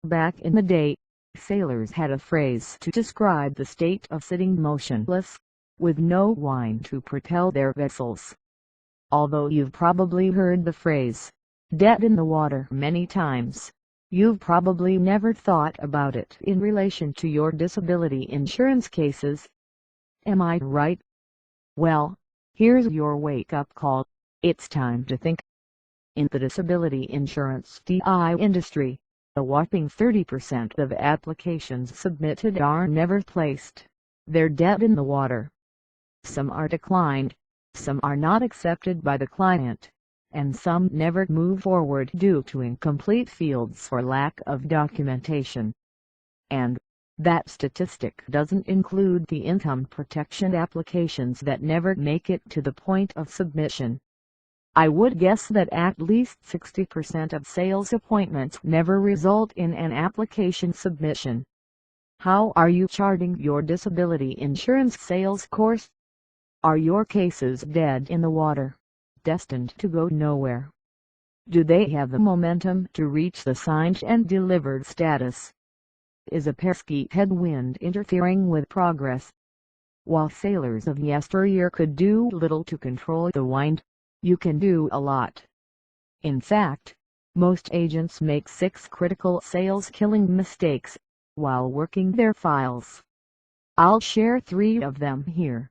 Back in the day, sailors had a phrase to describe the state of sitting motionless, with no wind to propel their vessels. Although you've probably heard the phrase, "dead in the water," many times, you've probably never thought about it in relation to your disability insurance cases. Am I right? Well, here's your wake-up call. It's time to think. In the disability insurance (DI) industry, a whopping 30% of applications submitted are never placed. They're dead in the water. Some are declined, some are not accepted by the client, and some never move forward due to incomplete fields or lack of documentation. And that statistic doesn't include the income protection applications that never make it to the point of submission. I would guess that at least 60% of sales appointments never result in an application submission. How are you charting your disability insurance sales course? Are your cases dead in the water, destined to go nowhere? Do they have the momentum to reach the signed and delivered status? Is a pesky headwind interfering with progress? While sailors of yesteryear could do little to control the wind, you can do a lot. In fact, most agents make 6 critical sales-killing mistakes while working their files. I'll share 3 of them here.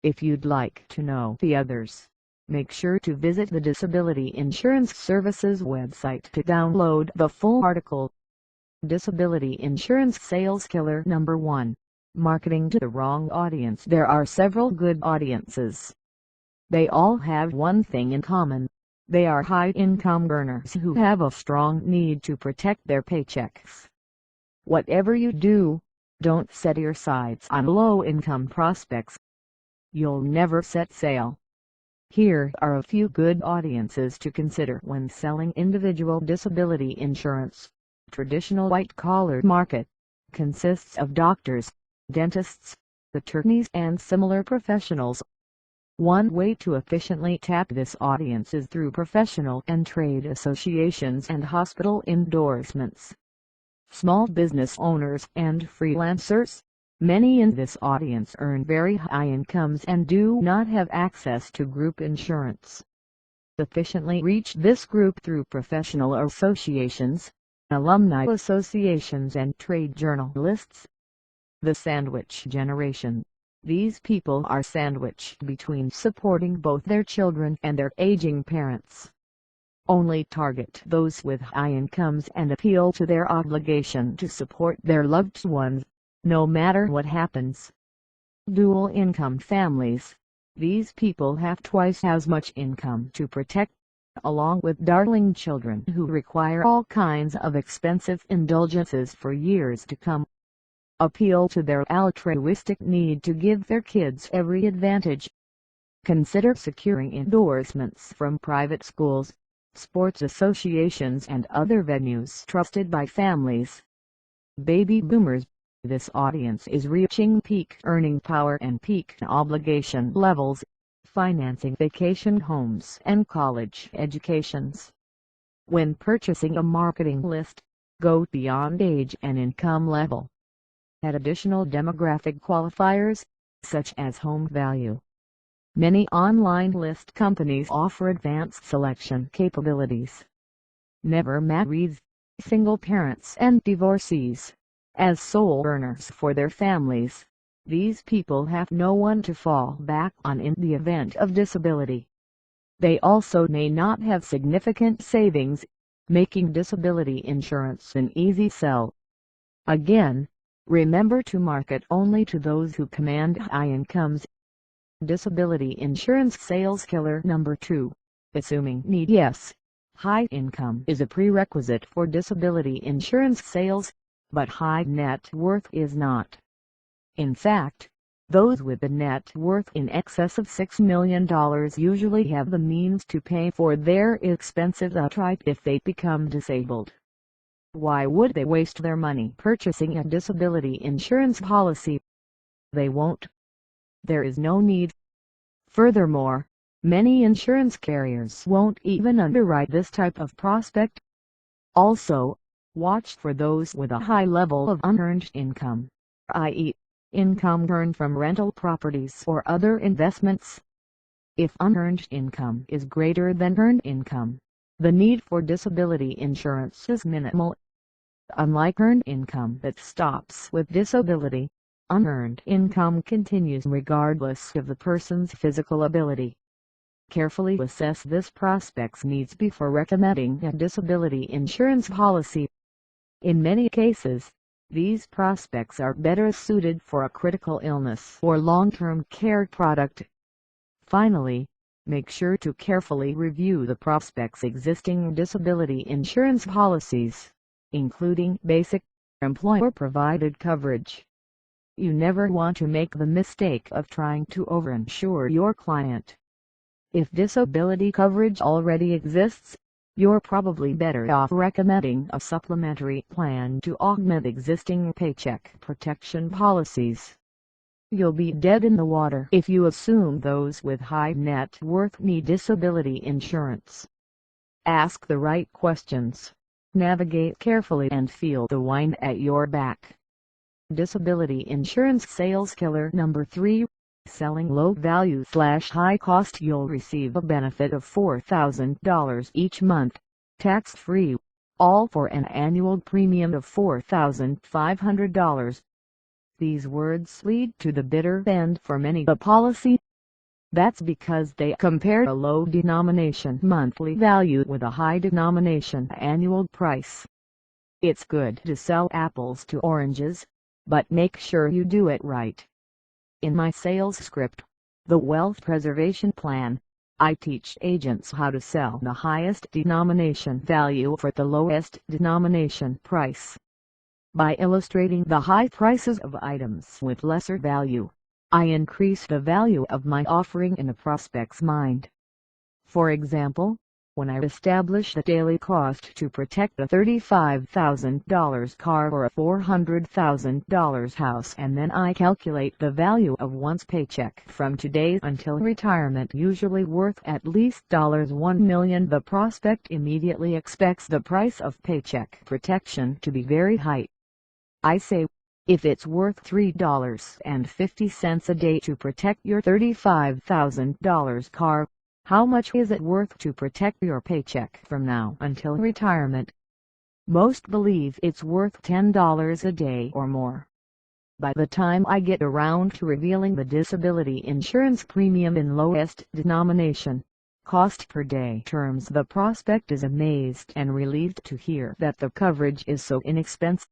If you'd like to know the others, make sure to visit the Disability Insurance Services website to download the full article. Disability Insurance Sales Killer Number 1. Marketing to the wrong audience. There are several good audiences. They all have one thing in common. They are high-income earners who have a strong need to protect their paychecks. Whatever you do, don't set your sights on low-income prospects. You'll never set sail. Here are a few good audiences to consider when selling individual disability insurance. Traditional white-collar market consists of doctors, dentists, attorneys and similar professionals. One way to efficiently tap this audience is through professional and trade associations and hospital endorsements. Small business owners and freelancers. Many in this audience earn very high incomes and do not have access to group insurance. Efficiently reach this group through professional associations, alumni associations and trade journalists. The sandwich generation. These people are sandwiched between supporting both their children and their aging parents. Only target those with high incomes and appeal to their obligation to support their loved ones, no matter what happens. Dual income families. These people have twice as much income to protect, along with darling children who require all kinds of expensive indulgences for years to come. Appeal to their altruistic need to give their kids every advantage. Consider securing endorsements from private schools, sports associations and other venues trusted by families. Baby boomers. This audience is reaching peak earning power and peak obligation levels, financing vacation homes and college educations. When purchasing a marketing list, go beyond age and income level. Add additional demographic qualifiers, such as home value. Many online list companies offer advanced selection capabilities. Never married, single parents and divorcees. As sole earners for their families, these people have no one to fall back on in the event of disability. They also may not have significant savings, making disability insurance an easy sell. Again, remember to market only to those who command high incomes. Disability Insurance Sales Killer Number 2. Assuming need. Yes, high income is a prerequisite for disability insurance sales, but high net worth is not. In fact, those with a net worth in excess of $6 million usually have the means to pay for their expensive outright if they become disabled. Why would they waste their money purchasing a disability insurance policy? They won't. There is no need. Furthermore, many insurance carriers won't even underwrite this type of prospect. Also, Watch for those with a high level of unearned income, i.e., income earned from rental properties or other investments. If unearned income is greater than earned income, the need for disability insurance is minimal. Unlike earned income that stops with disability, unearned income continues regardless of the person's physical ability. Carefully assess this prospect's needs before recommending a disability insurance policy. In many cases, these prospects are better suited for a critical illness or long-term care product. Finally, make sure to carefully review the prospect's existing disability insurance policies, including basic, employer-provided coverage. You never want to make the mistake of trying to overinsure your client. If disability coverage already exists, you're probably better off recommending a supplementary plan to augment existing paycheck protection policies. You'll be dead in the water if you assume those with high net worth need disability insurance. Ask the right questions, navigate carefully, and feel the wind at your back. Disability insurance sales killer number 3. Selling low value/high cost. You'll receive a benefit of $4,000 each month, tax-free, all for an annual premium of $4,500. These words lead to the bitter end for many a policy. That's because they compare a low denomination monthly value with a high denomination annual price. It's good to sell apples to oranges, but make sure you do it right. In my sales script, The Wealth Preservation Plan, I teach agents how to sell the highest denomination value for the lowest denomination price. By illustrating the high prices of items with lesser value, I increase the value of my offering in a prospect's mind. For example, when I establish the daily cost to protect a $35,000 car or a $400,000 house, and then I calculate the value of one's paycheck from today until retirement, usually worth at least $1 million, the prospect immediately expects the price of paycheck protection to be very high. I say, if it's worth $3.50 a day to protect your $35,000 car, how much is it worth to protect your paycheck from now until retirement? Most believe it's worth $10 a day or more. By the time I get around to revealing the disability insurance premium in lowest denomination, cost per day terms, the prospect is amazed and relieved to hear that the coverage is so inexpensive.